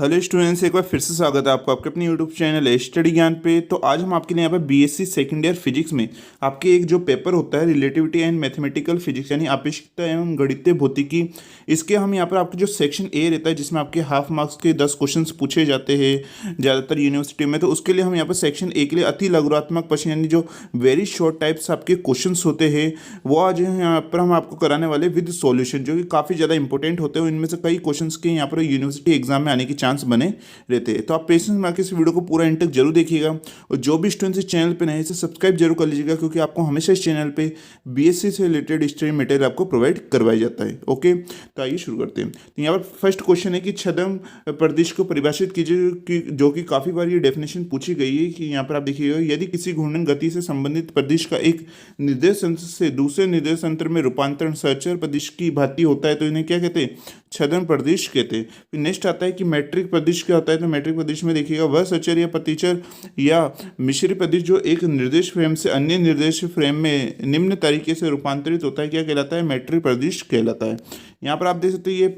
Hello students, एक बार फिर से स्वागत है आपको आपके अपने यूट्यूब चैनल है स्टडी ज्ञान पे। तो आज हम आपके लिए यहाँ पर बीएससी सेकेंड ईयर फिजिक्स में आपके एक जो पेपर होता है रिलेटिविटी एंड मैथमेटिकल फिजिक्स यानी आपेक्षिकता एवं गणितीय भौतिकी, इसके हम यहाँ पर आपके जो सेक्शन ए रहता है जिसमें आपके हाफ मार्क्स के 10 क्वेश्चन पूछे जाते हैं ज़्यादातर यूनिवर्सिटी में, तो उसके लिए हम यहाँ पर सेक्शन ए के लिए अति लघुरात्मक प्रश्न यानी जो वेरी शॉर्ट टाइप्स आपके क्वेश्चन होते हैं वो आज यहाँ पर हम आपको कराने वाले विद सॉल्यूशन, जो कि काफ़ी ज़्यादा इंपॉर्टेंट होते हैं। इनमें से कई क्वेश्चन के यहाँ पर यूनिवर्सिटी एग्जाम में आने की चांस बने रहते हैं। तो आप पेशेंस में आके इस वीडियो को पूरा एंड तक जरूर देखिएगा और जो भी स्टूडेंट्स इस चैनल पे नए हैं इसे सब्सक्राइब जरूर कर लीजिएगा, क्योंकि आपको हमेशा इस चैनल पे बीएससी से रिलेटेड स्टडी मटेरियल आपको प्रोवाइड करवाया जाता है। ओके, तो आइए शुरू करते हैं। तो यहाँ पर फर्स्ट क्वेश्चन है कि छद्म प्रदिश को परिभाषित कीजिए, कि जो कि काफ़ी बार ये डेफिनेशन पूछी गई है। कि यहाँ पर आप देखिएगा, यदि किसी घूर्णन गति से संबंधित प्रदिश का एक निर्देश तंत्र से दूसरे निर्देश तंत्र में रूपांतरण सहचर प्रदिश की भांति होता है तो इन्हें क्या कहते हैं? छद्म प्रदिश कहते हैं। फिर नेक्स्ट आता है कि मैट्रिक प्रदिश क्या होता है। तो मैट्रिक प्रदिश में देखिएगा वह सचर या प्रतिचर या मिश्री प्रदिश जो एक निर्देश फ्रेम से अन्य निर्देश फ्रेम में निम्न तरीके से रूपांतरित होता है, क्या कहलाता है? मैट्रिक प्रदिश कहलाता है। यहाँ पर आप देख सकते हैं ये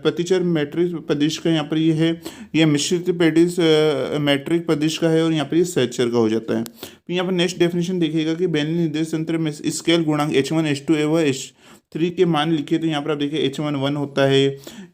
प्रतिचर मैट्रिक प्रदिश का यहाँ पर ये है, ये मिश्रित प्रदिश मैट्रिक प्रदिश का है और यहाँ पर ये सहचर का हो जाता है। फिर यहाँ पर नेक्स्ट डेफिनेशन देखिएगा कि बेलनी निर्देश तंत्र में स्केल गुणांक H1 H2 एवं H3 के मान लिखे। तो यहाँ पर आप देखिए H1 1 होता है,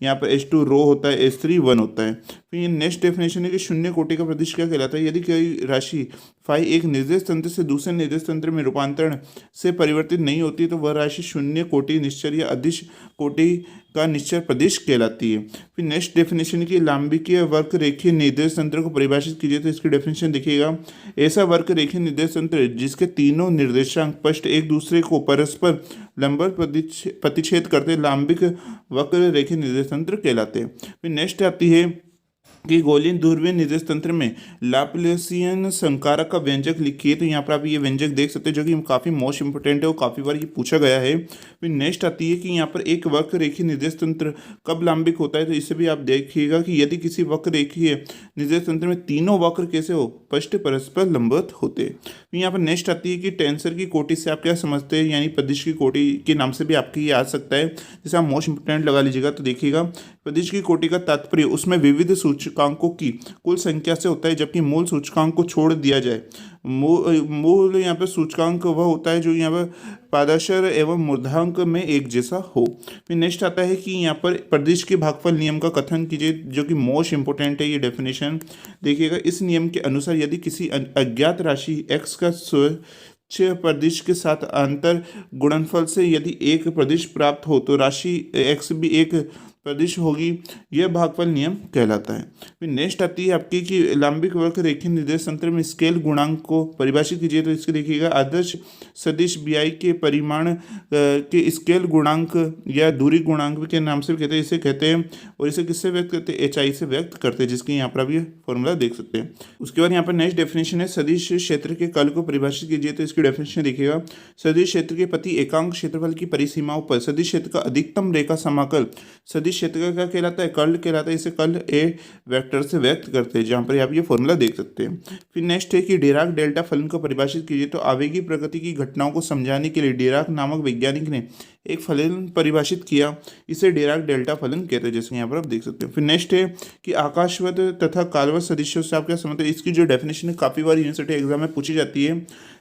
यहाँ पर H2 रो होता है, H3 1 होता है। फिर ये नेक्स्ट डेफिनेशन है कि शून्य कोटि का प्रदिश क्या कहलाता है। यदि कोई राशि फाई एक निर्देश तंत्र से दूसरे निर्देश तंत्र में रूपांतरण से परिवर्तित नहीं होती तो वह राशि शून्य कोटि निश्चर या अदिश कोटि का निश्चर प्रदिश कहलाती है। फिर नेक्स्ट डेफिनेशन की लांबिकीय वक्र रेखीय निर्देश तंत्र को परिभाषित कीजिए। तो इसकी डेफिनेशन देखिएगा, ऐसा वक्र रेखीय निर्देश तंत्र जिसके तीनों निर्देशांक स्पष्ट एक दूसरे को परस्पर लंबवत प्रतिच्छेद करते लांबिक वक्र रेखीय निर्देश तंत्र कहलाते हैं। फिर नेक्स्ट आती है कि गोलीय दूरबीन निर्देश तंत्र में लाप्लासियन संकारक का व्यंजक लिखिए। तो यहाँ पर आप ये व्यंजक देख सकते हैं जो कि काफ़ी मोस्ट इंपोर्टेंट है और काफ़ी बार ये पूछा गया है। फिर नेक्स्ट आती है कि यहाँ पर एक वक्र रेखीय निर्देश तंत्र कब लांबिक होता है। तो इससे भी आप देखिएगा कि यदि किसी वक्र रेखीय निर्देश तंत्र में तीनों वक्र कैसे हो? स्पष्ट परस्पर लंबवत होते। फिर यहाँ पर नेक्स्ट आती है कि टेंसर की कोटि से आप क्या समझते हैं, यानी प्रदिश की कोटि के नाम से भी आपके ये आ सकता है, जैसे आप मोस्ट इंपोर्टेंट लगा लीजिएगा। तो देखिएगा, प्रदिश की कोटि का तात्पर्य उसमें विविध सूचकांकों की कुल संख्या से होता है, जबकि मूल सूचकांक को छोड़ दिया जाए। मूल यहाँ पर सूचकांक वह होता है जो यहाँ पर पादशर एवं मूर्धांक में एक जैसा हो। फिर नेक्स्ट आता है कि यहाँ पर प्रदिश के भागफल नियम का कथन कीजिए, जो कि मोस्ट इंपोर्टेंट है ये डेफिनेशन। देखिएगा, इस नियम के अनुसार यदि किसी अज्ञात राशि x का प्रदिश के साथ अंतर गुणनफल से यदि एक प्रदिश प्राप्त हो तो राशि x भी एक प्रदिश होगी, यह भागफल नियम कहलाता है। फिर नेक्स्ट आती है आपकी कि लांबिक वक्र रेखीय निर्देश तंत्र में स्केल गुणांक को परिभाषित कीजिए। तो इसके देखिएगा, आदर्श सदिश BI के परिमाण के स्केल गुणांक या दूरी गुणांक के नाम से कहते हैं, इसे कहते हैं। और इसे किससे व्यक्त करते हैं? HI से व्यक्त करते हैं, जिसके यहाँ पर आप ये फॉर्मूला देख सकते हैं। उसके बाद यहाँ पर नेक्स्ट डेफिनेशन है सदिश क्षेत्र के कल को परिभाषित कीजिए। तो इसकी डेफिनेशन देखिएगा, सदिश क्षेत्र के प्रति एकांक क्षेत्रफल की परिसीमाओं पर सदिश क्षेत्र का अधिकतम रेखा समाकल सदिश क्षेत्र का क्या कहलाता है? कर्ल कहलाता है। इसे कर्ल ए वेक्टर से व्यक्त करते हैं, जहाँ पर आप ये फॉर्मूला देख सकते हैं। फिर नेक्स्ट है कि डिराक डेल्टा फलन को परिभाषित कीजिए। तो आवेगी प्रकृति की घटनाओं को समझाने के लिए डिराक नामक वैज्ञानिक ने एक फलन परिभाषित किया, इसे डिराक डेल्टा फलन कहते हैं, जैसे यहाँ पर आप देख सकते हैं। फिर नेक्स्ट है कि आकाशवत तथा कालवत सदिशों से आप क्या समझते हैं। इसकी जो डेफिनेशन है काफ़ी बार यूनिवर्सिटी एग्जाम में पूछी जाती है।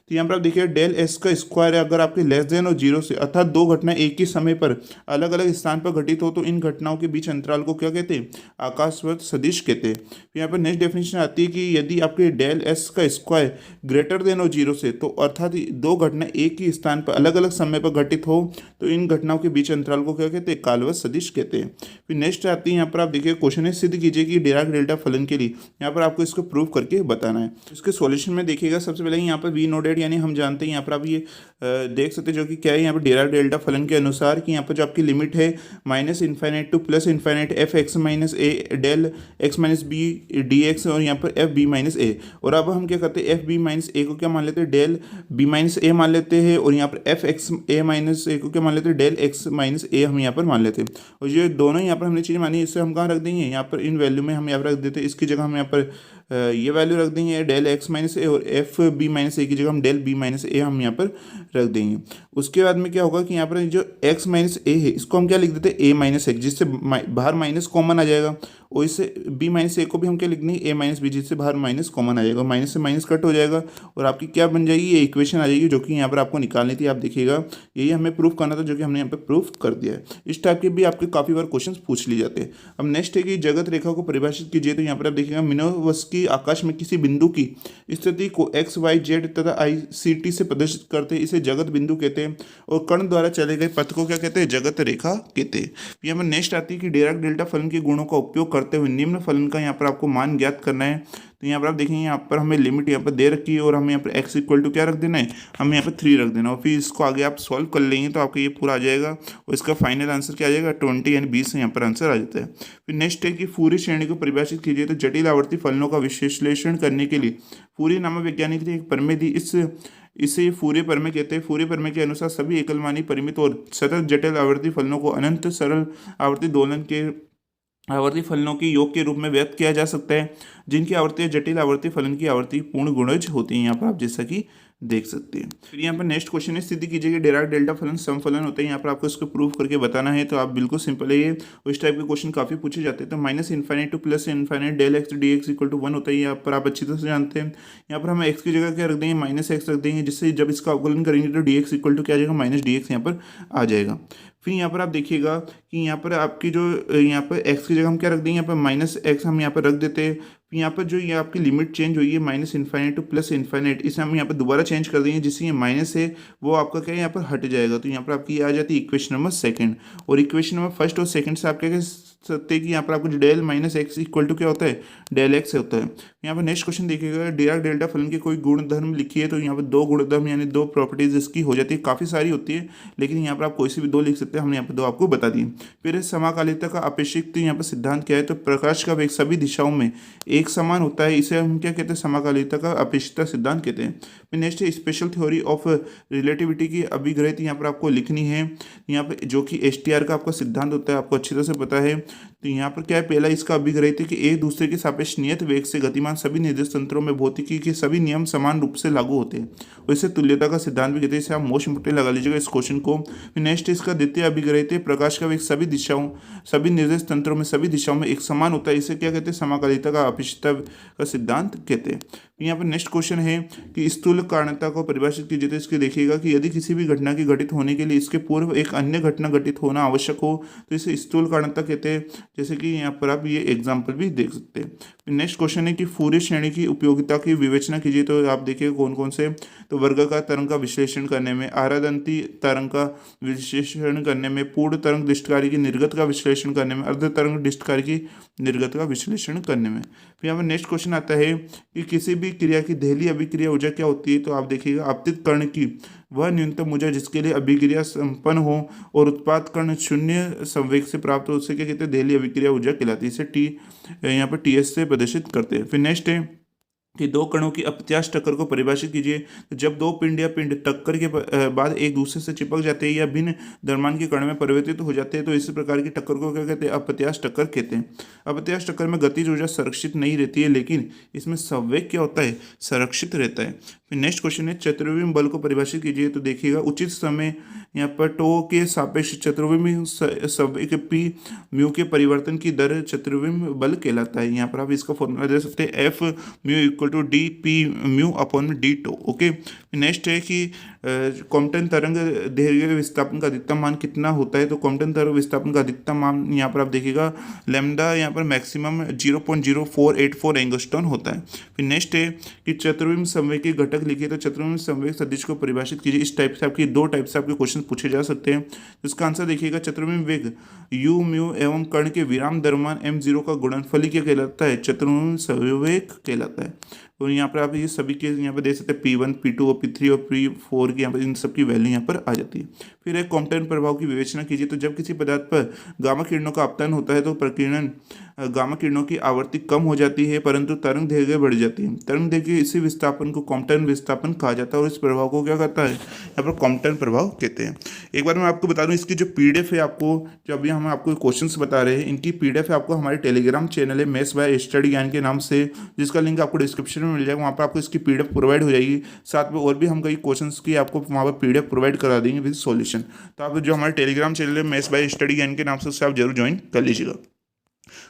तो यहाँ पर आप देखिए, डेल एस का स्क्वायर अगर आपके लेस देन और जीरो से अर्थात दो घटनाएं एक ही समय पर अलग अलग स्थान पर घटित हो तो इन घटनाओं के बीच अंतराल को क्या कहते हैं? आकाशवत सदिश कहते हैं। फिर यहाँ पर नेक्स्ट डेफिनेशन आती है कि यदि आपके डेल एस का स्क्वायर ग्रेटर देन और जीरो से, तो अर्थात दो घटना एक ही स्थान पर अलग अलग समय पर घटित हो तो इन घटनाओं के बीच अंतराल को क्या कहते हैं? कालवत सदिश कहते हैं। फिर नेक्स्ट आती है यहाँ पर आप देखिए, क्वेश्चन है सिद्ध कीजिए कि डिराक डेल्टा फलन के लिए यहाँ पर आपको इसको प्रूव करके बताना है। इसके सॉल्यूशन में देखिएगा, सबसे पहले यहाँ पर वी नोडेड यानी हम जानते हैं, यहाँ पर आप ये देख सकते हैं जो कि क्या है यहाँ पर डिराक डेल्टा फलन के अनुसार कि यहाँ पर जो आपकी लिमिट है -∞ to +∞ f(x - a del x - b dx) और यहाँ पर f(b - a). और अब हम क्या करते हैं, f(b - a) को क्या मान लेते हैं? डेल b - a मान लेते हैं। और यहाँ पर f(x) - a को क्या मान लेते हैं? डेल x - a हम यहाँ पर मान लेते हैं। और ये दोनों यहाँ पर हमने चीज़ मानी, इससे हम कहाँ रख देंगे? यहाँ पर इन वैल्यू में हम यहाँ पर रख देते हैं। इसकी जगह हम यहाँ पर ये वैल्यू रख देंगे डेल एक्स माइनस ए, और एफ बी माइनस ए की जगह हम डेल बी माइनस ए हम यहाँ पर रख देंगे। उसके बाद में क्या होगा कि यहाँ पर जो एक्स माइनस ए है इसको हम क्या लिख देते हैं ए माइनस एक्स, जिससे बाहर माइनस कॉमन आ जाएगा, और इससे बी माइनस ए को भी हम क्या लिख देंगे ए माइनस बी, जिससे बाहर माइनस कॉमन आ जाएगा, माइनस से माइनस कट हो जाएगा और आपकी क्या बन जाएगी, ये इक्वेशन आ जाएगी जो कि यहाँ पर आपको निकालनी थी। आप देखिएगा यही हमें प्रूफ करना था, जो कि हमने यहाँ पर प्रूफ कर दिया है। इस टाइप के भी आपके काफ़ी बार क्वेश्चन पूछ लिए जाते हैं। अब नेक्स्ट है कि जगत रेखा को परिभाषित कीजिए। तो यहाँ पर आप देखिएगा मिनोवस्की आकाश में किसी बिंदु की स्थिति को एक्स वाई जेड तथा आई सी टी से प्रदर्शित करते हैं, इसे जगत बिंदु कहते हैं, और कर्ण द्वारा चले गए पथ को क्या कहते हैं, जगत रेखा कहते हैं। यहाँ पर नेक्स्ट आती है कि डिराक डेल्टा फलन के गुणों का उपयोग करते हुए निम्न फलन का यहाँ पर आपको मान ज्ञात करना है। तो यहाँ पर आप देखेंगे यहाँ पर हमें लिमिट यहाँ पर दे रखी है, और हमें यहाँ पर x इक्वल टू क्या रख देना है, हमें यहाँ पर 3 रख देना, और फिर इसको आगे आप सॉल्व कर लेंगे तो आपका ये पूरा आ जाएगा, और इसका फाइनल आंसर क्या आ जाएगा 20 यानी 20 यहाँ पर आंसर आ जाता है। फिर नेक्स्ट है कि फूरियर श्रेणी को परिभाषित कीजिए। तो जटिल आवर्ती फलनों का विश्लेषण करने के लिए फूरियर नामक वैज्ञानिक ने एक प्रमेय दी, इसे फूरियर प्रमेय कहते हैं। फूरियर प्रमेय के अनुसार सभी एकलमानी परिमित और सतत जटिल आवर्ती फलनों को अनंत सरल आवर्ती दोलन के आवर्ती फलनों के योग के रूप में व्यक्त किया जा सकता है, जिनकी आवर्ती जटिल आवर्ती फलन की आवर्ती पूर्ण गुणज होती है। यहाँ पर आप जैसा कि देख सकते हैं। फिर यहाँ पर नेक्स्ट क्वेश्चन है, सिद्ध कीजिए कि डिराक डेल्टा फलन समफलन होता है। यहाँ पर आपको इसको प्रूव करके बताना है, तो आप बिल्कुल सिंपल है ये। उस टाइप के क्वेश्चन काफी पूछे जाते हैं। तो minus infinite to plus infinite del x d x equal to 1 होता है। यहाँ पर आप अच्छी तरह से जानते हैं। यहाँ पर हम एक्स की जगह क्या रख देंगे, माइनस एक्स रख देंगे, जिससे जब इसका अवकलन करेंगे तो डी एक्स इक्वल टू क्या आ जाएगा, माइनस डी एक्स यहाँ पर आ जाएगा। फिर यहाँ पर आप देखिएगा कि यहाँ पर आपकी जो यहाँ पर एक्स की जगह हम क्या रख देंगे, यहाँ पर माइनस एक्स हम यहाँ पर रख देते हैं। फिर यहाँ पर जो ये आपकी लिमिट चेंज हुई है minus infinite to plus infinite, इसे हम यहाँ पर दोबारा चेंज कर देंगे, जिससे ये माइनस है वो आपका क्या है यहाँ पर हट जाएगा। तो यहाँ पर आपकी ये आ जाती है इक्वेशन नंबर सेकंड, और इक्वेशन नंबर फर्स्ट और सेकंड से आप क्या कह सकते हैं कि यहाँ पर आपको del minus x equal to क्या होता है, डेल एक्स होता है। यहाँ पर नेक्स्ट क्वेश्चन देखिएगा, डिराक डेल्टा फलन के कोई गुणधर्म लिखिए। तो यहाँ पर 2 गुणधर्म यानी 2 प्रॉपर्टीज इसकी हो जाती है, काफ़ी सारी होती है, लेकिन यहाँ पर आप कोई सी भी 2 लिख सकते हैं। हमने यहाँ पर 2 आपको बता दिए। फिर समाकालिकता का अपेक्षित यहाँ पर सिद्धांत क्या है, तो प्रकाश का वेग सभी दिशाओं में एक समान होता है, इसे हम क्या कहते हैं, समाकालिकता का अपेक्षितता सिद्धांत कहते हैं। फिर नेक्स्ट है स्पेशल थ्योरी ऑफ रिलेटिविटी की अभिग्रहित यहाँ पर आपको लिखनी है, यहाँ पर जो कि STR का आपका सिद्धांत होता है, आपको अच्छी तरह से पता है। तो यहाँ पर क्या है, पहला इसका अभिग्रहित है कि एक दूसरे के सापेक्ष नियत वेग से गतिमान सभी निर्देश तंत्रों में भौतिकी के सभी नियम समान रूप से लागू होते हैं, और इसे तुल्यता का सिद्धांत भी कहते हैं। इसे आप मोस्ट इंपोर्टेंट लगा लीजिएगा इस क्वेश्चन को। नेक्स्ट इसका द्वितीय अभिग्रहित है, प्रकाश का वेग सभी दिशाओं सभी निर्देश तंत्रों में सभी दिशाओं में एक समान होता है, इसे क्या कहते हैं, समाकालिकता का अपेक्षितता का सिद्धांत कहते हैं। यहाँ पर नेक्स्ट क्वेश्चन है कि स्थूल कारणता को परिभाषित कीजिए। तो इसके देखिएगा कि यदि किसी भी घटना की घटित होने के लिए इसके पूर्व एक अन्य घटना घटित होना आवश्यक हो तो इसे स्थूल कारणता कहते हैं, जैसे कि यहाँ पर आप ये एग्जाम्पल भी देख सकते हैं। नेक्स्ट क्वेश्चन है कि फूरियर श्रेणी की उपयोगिता की विवेचना कीजिए। तो आप देखिए कौन कौन से, तो वर्गाकार तरंग का विश्लेषण करने में, आरादंती तरंग का विश्लेषण करने में, पूर्ण तरंग दृष्टिकारी की निर्गत का विश्लेषण करने में, अर्ध तरंग दृष्टिकारी की निर्गत का विश्लेषण करने में। फिर यहाँ पर नेक्स्ट क्वेश्चन आता है कि किसी भी क्रिया की देहली अभिक्रिया ऊर्जा क्या होती है। तो आप देखिएगा आपतित कण की वह न्यूनतम ऊर्जा जिसके लिए अभिक्रिया संपन्न हो और उत्पाद कण शून्य संवेग से प्राप्त हो, उससे क्या कहते हैं, देहली अभिक्रिया ऊर्जा कहलाती है। इसे यहाँ पर TS से प्रदर्शित करते हैं। फिर नेक्स्ट है कि 2 कणों की अप्रत्याश टक्कर को परिभाषित कीजिए। तो जब 2 पिंड या पिंड टक्कर के बाद एक दूसरे से चिपक जाते हैं या भिन्न द्रव्यमान के कण में परिवर्तित हो जाते हैं, तो इस प्रकार की टक्कर को क्या कहते हैं, अप्रत्याश टक्कर कहते हैं। अप्रत्याश टक्कर में गतिज ऊर्जा संरक्षित नहीं रहती है, लेकिन इसमें संवेग क्या होता है, संरक्षित रहता है। फिर नेक्स्ट क्वेश्चन है चतुर्विम बल को परिभाषित कीजिए। तो देखिएगा उचित समय यहाँ पर टो के सापेक्ष चतुर्विम संवेग P म्यू के परिवर्तन की दर चतुर्विम बल कहलाता है। यहाँ पर आप इसका फॉर्मूला दे सकते हैं, F mu equal to d p mu upon d tau. Okay, next है कि कॉम्पटन तरंग दैर्घ्य विस्थापन का अधिकतम मान कितना होता है। तो कॉम्पटन तरंग विस्थापन का अधिकतम मान यहाँ पर आप देखिएगा लैम्डा यहाँ पर मैक्सिमम 0.0484 एंगस्ट्रॉन होता है। फिर नेक्स्ट है कि चतुर्विम संवेग के घटक लिखिए। तो चतुर्विम संवेग सदिश को परिभाषित कीजिए। इस टाइप से आपकी 2 टाइप से आपके क्वेश्चन पूछे जा सकते हैं। इसका आंसर देखिएगा, चतुर्विम वेग u म्यू एवं कण के विराम द्रव्यमान m0 का गुणनफल क्या कहलाता है, चतुर्विम संवेग कहलाता है। तो यहाँ पर आप ये सभी के यहाँ पर देख सकते हैं P1, P2 और P3 और P4 की यहाँ पर इन सब की वैल्यू यहाँ पर आ जाती है। फिर एक कॉम्पटन प्रभाव की विवेचना कीजिए। तो जब किसी पदार्थ पर गामा किरणों का अपतन होता है तो प्रकीर्णन गामा किरणों की आवृत्ति कम हो जाती है परंतु तरंग दैर्घ्य बढ़ जाती है। तरंग दैर्घ्य इसी विस्थापन को कॉम्पटन विस्थापन कहा जाता है और इस प्रभाव को क्या कहता है, यहाँ पर कॉम्पटन प्रभाव कहते हैं। एक बार मैं आपको बता दूं, इसकी जो पीडीएफ है, आपको जो अभी हम आपको क्वेश्चंस बता रहे हैं, इनकी पीडीएफ आपको हमारे टेलीग्राम चैनल है मैथ्स बाय स्टडी ज्ञान के नाम से, जिसका लिंक आपको डिस्क्रिप्शन में मिल जाएगा। वहाँ पर आपको इसकी पीडीएफ प्रोवाइड हो जाएगी। साथ में और भी हम कई क्वेश्चंस की आपको वहाँ पर पीडीएफ प्रोवाइड करा देंगे विद सॉल्यूशन। तो आप जो हमारे टेलीग्राम चैनल है मैथ्स बाय स्टडी ज्ञान के नाम से, उससे आप जरूर ज्वाइन कर लीजिएगा।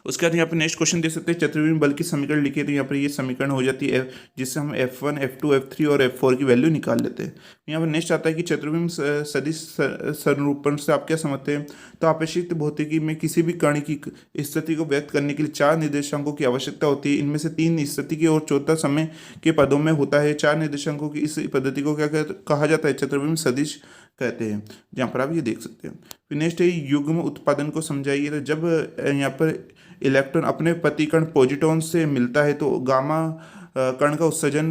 उसके बाद यहाँ पर नेक्स्ट क्वेश्चन दे सकते हैं, चतुर्विम बल की समीकरण लिखे, तो यहाँ पर ये समीकरण हो जाती है जिससे हम F1 F2 F3 और F4 की वैल्यू निकाल लेते हैं। यहाँ पर नेक्स्ट आता है कि चतुर्विम सदिश संरूपण से आप क्या समझते हैं। तो आपेक्षिक भौतिकी में किसी भी कण की स्थिति को व्यक्त करने के लिए 4 निर्देशांकों की आवश्यकता होती है। इनमें से 3 स्थिति की और चौथा समय के पदों में होता है। 4 निर्देशांकों की इस पद्धति को क्या कहा जाता है, चतुर्विम सदिश कहते हैं, जहाँ पर आप ये देख सकते हैं। फिर नेक्स्ट है युग्म उत्पादन को समझाइए। तो जब यहाँ पर इलेक्ट्रॉन अपने प्रतिकण पॉजिट्रॉन से मिलता है तो गामा कण का उत्सर्जन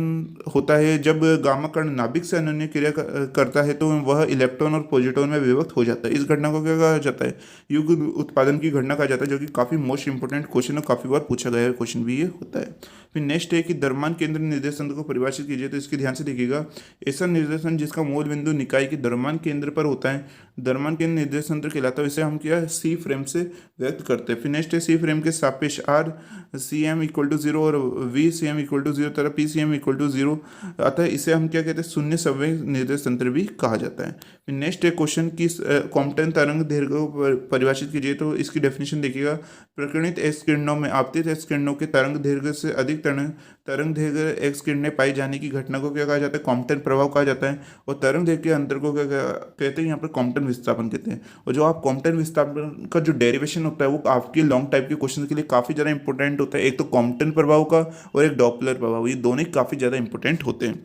होता है। जब गामा कण नाभिक से अनन्य क्रिया करता है तो वह इलेक्ट्रॉन और पॉजिट्रॉन में विभक्त हो जाता है। इस घटना को क्या कहा जाता है, युग्म उत्पादन की घटना कहा जाता है, जो कि काफ़ी मोस्ट इंपोर्टेंट क्वेश्चन है, काफ़ी बार पूछा गया है क्वेश्चन भी ये होता है। फिर नेक्स्ट है कि द्रव्यमान केंद्र निर्देश तंत्र को परिभाषित कीजिए। तो इसके ध्यान से देखिएगा, ऐसा निर्देशन जिसका मूल बिंदु निकाय के द्रव्यमान केंद्र पर होता है, द्रव्यमान केंद्र निर्देश तंत्र कहलाता है। इसे हम क्या सी फ्रेम से व्यक्त करते हैं। फिर नेक्स्ट है सी फ्रेम के सापेक्ष r c m equal to 0 और v c m equal to 0 तरह p c m equal to 0, अतः इसे हम क्या कहते हैं, शून्य संवेग निर्देश तंत्र भी कहा जाता है। फिर नेक्स्ट है क्वेश्चन की कॉम्पटन तरंग दैर्घ्य को परिभाषित कीजिए। तो इसकी डेफिनेशन देखिएगा, प्रकीर्णित एक्स किरणों में आपतित एक्स किरणों के तरंग दैर्घ्य से अधिक तरंग दैर्घ्य एक्स किरणें पाई जाने की घटना को क्या कहा जाता है, कॉम्पटन प्रभाव कहा जाता है। और तरंग दैर्घ्य के अंतर को क्या कहते हैं, यहाँ पर कॉम्पटन विस्थापन कहते हैं। और जो आप कॉम्पटन विस्थापन का जो डेरिवेशन होता है वो आपके लॉन्ग टाइप के क्वेश्चन के लिए काफ़ी ज़्यादा इंपॉर्टेंट होता है। एक तो कॉम्पटन प्रभाव का और एक डॉपलर प्रभाव, ये दोनों ही काफ़ी ज़्यादा इंपॉर्टेंट होते हैं।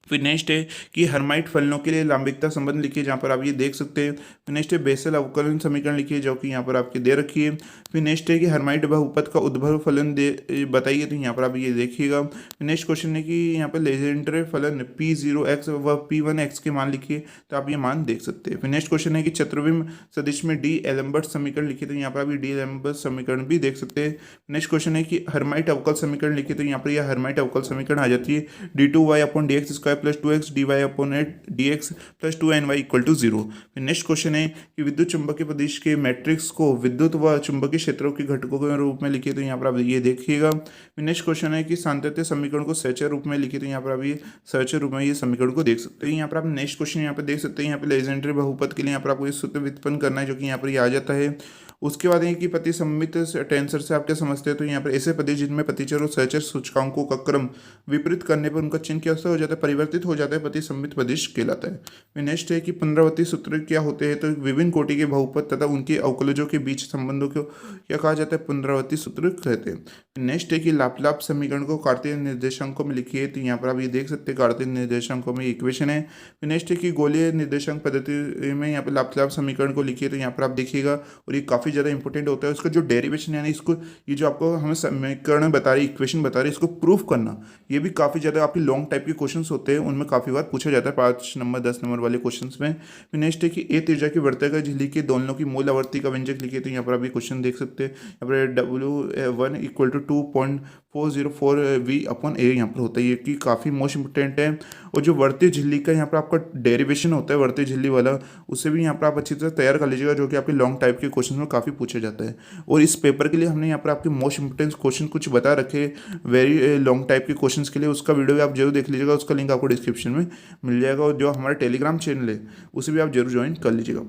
फिर नेक्स्ट है कि हर्माइट फलनों के लिए लांबिकता संबंध लिखिए, जहाँ पर आप ये देख सकते हैं। फिर नेक्स्ट है बेसल अवकलन समीकरण लिखिए, जो कि यहाँ पर आपके दे रखी है। फिर नेक्स्ट है कि हर्माइट बहुपद का उद्भव फलन दे बताइए, तो यहाँ पर आप ये देखिएगा। नेक्स्ट क्वेश्चन है कि यहाँ पर लेजेंडर फलन P0x व P1x के मान लिखिए, तो आप ये मान देख सकते हैं। फिर नेक्स्ट क्वेश्चन है कि चतुर्विम सदिश में डी एलम्बर्ट समीकरण लिखिए, तो यहाँ पर आप डी एलम्बर्ट समीकरण भी देख सकते हैं। नेक्स्ट क्वेश्चन है कि हर्माइट अवकल समीकरण लिखिए, तो यहाँ पर यह हर्माइट अवकल समीकरण आ जाती है d2y/dx² plus 2x dy/dx plus 2ny equal to 0। फिर नेक्स्ट क्वेश्चन है कि विद्युत चुंबकीय प्रदेश के मैट्रिक्स को विद्युत व चुंबकीय क्षेत्रों के घटकों के रूप में लिखिए, तो यहाँ पर आप ये देखिएगा। फिर नेक्स्ट क्वेश्चन है कि सातत्य समीकरण को सहचर रूप में लिखिए, तो यहाँ पर आप ये सहचर रूप में ये समीकरण को देख सकते हैं। यहाँ पर आप नेक्स्ट क्वेश्चन यहाँ पर देख सकते हैं, यहाँ पर लेजेंडरी बहुपद के लिए यहाँ पर आपको ये सूत्र व्युत्पन्न करना है, जो कि यहाँ पर ये आ जाता है। उसके बाद ये कि प्रतिसम्मित टेंसर से आप क्या समझते हैं, तो यहाँ पर ऐसे पदे जिनमें प्रतिचर और सहचर सूचकांकों का क्रम विपरीत करने पर उनका चिन्ह कैसा हो जाता है, परिवर्तित हो जाता है, प्रतिसम्मित पदिश कहलाता है। फिर नेक्स्ट है कि पुनरावृत्ति सूत्र क्या होते हैं, तो विभिन्न कोटि के बहुपद तथा उनके अवकलजों के बीच संबंधों को क्या कहा जाता है, पुनरावृत्ति सूत्र कहते हैं। नेक्स्ट है कि लाप्लाप समीकरण को कार्तीय निर्देशांकों में लिखिए, तो यहाँ पर आप ये देख सकते हैं कार्तीय निर्देशांकों में इक्वेशन है। फिर नेक्स्ट है कि गोलीय निर्देशांक पद्धति में यहाँ पर लाप्लाप समीकरण को लिखिए, तो यहाँ पर आप देखिएगा, और ये काफ़ी ज़्यादा इंपॉर्टेंट होता है। उसका जो डेरिवेशन यानी इसको ये जो आपको हमें समीकरण बता रही, इक्वेशन बता रही, इसको प्रूफ करना, ये भी काफ़ी ज़्यादा आपके लॉन्ग टाइप के क्वेश्चंस होते हैं, उनमें काफ़ी बार पूछा जाता है 5 नंबर 10 नंबर वाले क्वेश्चंस में। फिर नेक्स्ट है कि ए त्रिज्या की वर्तक झिल्ली के दोलनों की मूल आवर्ती का व्यंजक लिखिए, तो यहाँ पर आप ये क्वेश्चन देख सकते हैं। यहाँ पर W1 इक्वल टू 2.404 V/A यहाँ पर होता है, ये कि काफ़ी मोस्ट इंपोर्टेंट है। और जो वर्तीय झिल्ली का यहाँ पर आपका डेरिवेशन होता है वर्तीय झिल्ली वाला, उसे भी यहाँ पर आप अच्छी तरह तैयार कर लीजिएगा, जो कि आपके लॉन्ग टाइप के क्वेश्चन में काफ़ी पूछा जाता है। और इस पेपर के लिए हमने यहाँ पर आपके मोस्ट इंपोर्टेंट क्वेश्चन कुछ बता रखे वेरी लॉन्ग टाइप के क्वेश्चंस के लिए, उसका वीडियो भी आप जरूर देख लीजिएगा, उसका लिंक आपको डिस्क्रिप्शन में मिल जाएगा। और जो हमारा टेलीग्राम चैनल है उसे भी आप जरूर ज्वाइन कर लीजिएगा।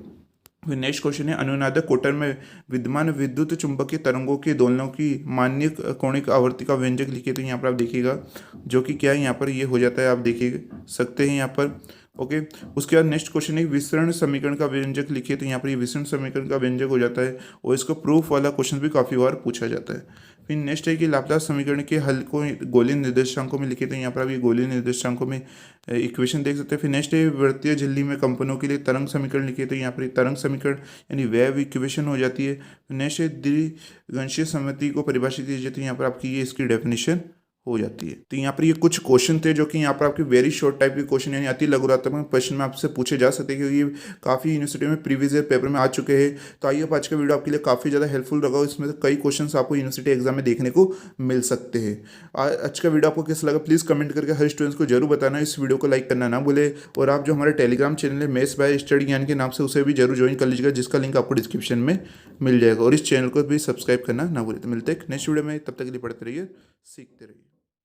फिर नेक्स्ट क्वेश्चन है अनुनादक कोटर में विद्यमान विद्युत चुंबकीय तरंगों के दोलनों की मान्य कोणिक आवर्ती का व्यंजक लिखिए, तो यहाँ पर आप देखिएगा, जो कि क्या है यहाँ पर ये हो जाता है, आप देखिए सकते हैं यहाँ पर। ओके, उसके बाद नेक्स्ट क्वेश्चन है विसरण समीकरण का व्यंजक लिखिए, तो यहाँ पर ये विसरण समीकरण का व्यंजक हो जाता है, और इसको प्रूफ वाला क्वेश्चन भी काफ़ी बार पूछा जाता है। फिर नेक्स्ट है कि लाप्लास समीकरण के हल को गोलीय निर्देशांकों में लिखिए, तो यहाँ पर आप ये गोलीय निर्देशांकों में इक्वेशन देख सकते हैं। फिर नेक्स्ट है वृत्तीय झिल्ली में कंपनों के लिए तरंग समीकरण लिखिए, तो यहाँ पर तरंग समीकरण यानी वेव इक्वेशन हो जाती है। नेक्स्ट है द्विघंशीय सममिति को परिभाषित कीजिए, तो यहाँ पर आपकी ये इसकी डेफिनेशन हो जाती है। तो यहाँ पर ये कुछ क्वेश्चन थे जो कि यहाँ पर आपके वेरी शॉर्ट टाइप के क्वेश्चन यानी अति लघुरात्मक क्वेश्चन में आपसे पूछे जा सकते हैं, क्योंकि ये काफ़ी यूनिवर्सिटी में प्रीवियस ईयर पेपर में आ चुके हैं। तो आइए आज का वीडियो आपके लिए काफ़ी ज़्यादा हेल्पफुल रहा। इसमें कई क्वेश्चंस आपको यूनिवर्सिटी एग्जाम में देखने को मिल सकते हैं। आज का वीडियो आपको कैसा लगा प्लीज़ कमेंट करके हर स्टूडेंट्स को जरूर बताना। इस वीडियो को लाइक करना ना भूले, और आप जो हमारे टेलीग्राम चैनल है मेस बाय स्टडी ज्ञान के नाम से उसे भी जरूर ज्वाइन कर लीजिएगा, जिसका लिंक आपको डिस्क्रिप्शन में मिल जाएगा। और इस चैनल को भी सब्सक्राइब करना ना भूले। तो मिलते हैं नेक्स्ट वीडियो में, तब तक के लिए पढ़ते रहिए, सीखते रहिए।